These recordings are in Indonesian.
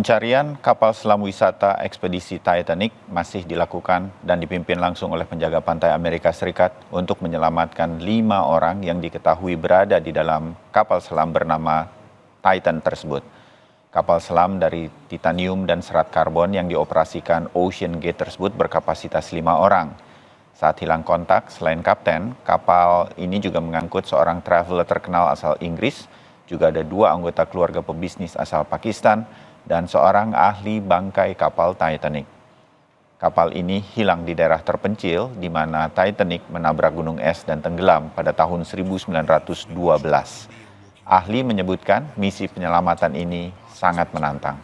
Pencarian kapal selam wisata ekspedisi Titanic masih dilakukan dan dipimpin langsung oleh penjaga pantai Amerika Serikat untuk menyelamatkan 5 orang yang diketahui berada di dalam kapal selam bernama Titan tersebut. Kapal selam dari titanium dan serat karbon yang dioperasikan Ocean Gate tersebut berkapasitas 5 orang. Saat hilang kontak, selain kapten, kapal ini juga mengangkut seorang traveler terkenal asal Inggris, juga ada 2 anggota keluarga pebisnis asal Pakistan, dan seorang ahli bangkai kapal Titanic. Kapal ini hilang di daerah terpencil di mana Titanic menabrak gunung es dan tenggelam pada tahun 1912. Ahli menyebutkan misi penyelamatan ini sangat menantang.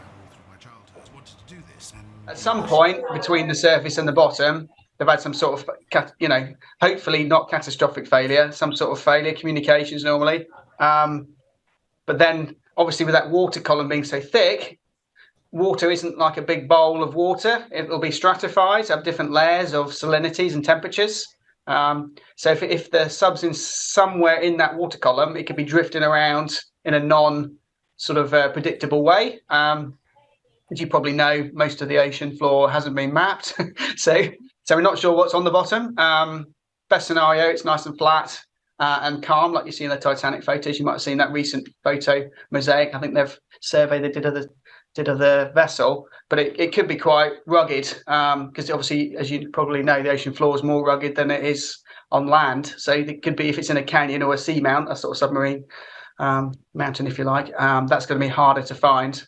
At some point between the surface and the bottom, they've had some sort of, hopefully not catastrophic failure, some sort of failure, communications normally. But then obviously with that water column being so thick, water isn't like a big bowl of water. It will be stratified, have different layers of salinities and temperatures. So if the sub's in somewhere in that water column, it could be drifting around in a predictable way. As you probably know, most of the ocean floor hasn't been mapped. so we're not sure what's on the bottom. Best scenario, it's nice and flat and calm, like you see in the Titanic photos. You might have seen that recent photo mosaic. I think they've surveyed they did of the vessel, but it could be quite rugged because obviously, as you probably know, the ocean floor is more rugged than it is on land. So it could be, if it's in a canyon or a seamount, a sort of submarine mountain, if you like, that's going to be harder to find.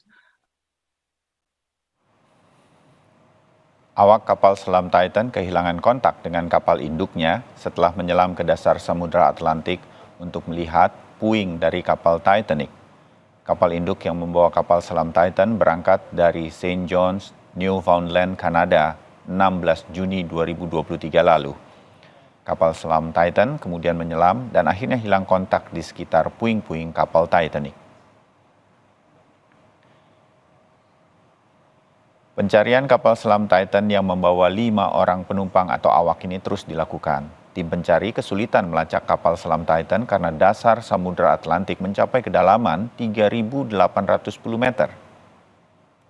Awak kapal selam Titan kehilangan kontak dengan kapal induknya setelah menyelam ke dasar Samudra Atlantik untuk melihat puing dari kapal Titanic. Kapal induk yang membawa kapal selam Titan berangkat dari St. John's, Newfoundland, Kanada, 16 Juni 2023 lalu. Kapal selam Titan kemudian menyelam dan akhirnya hilang kontak di sekitar puing-puing kapal Titanic. Pencarian kapal selam Titan yang membawa 5 orang penumpang atau awak ini terus dilakukan. Tim pencari kesulitan melacak kapal selam Titan karena dasar Samudra Atlantik mencapai kedalaman 3.810 meter.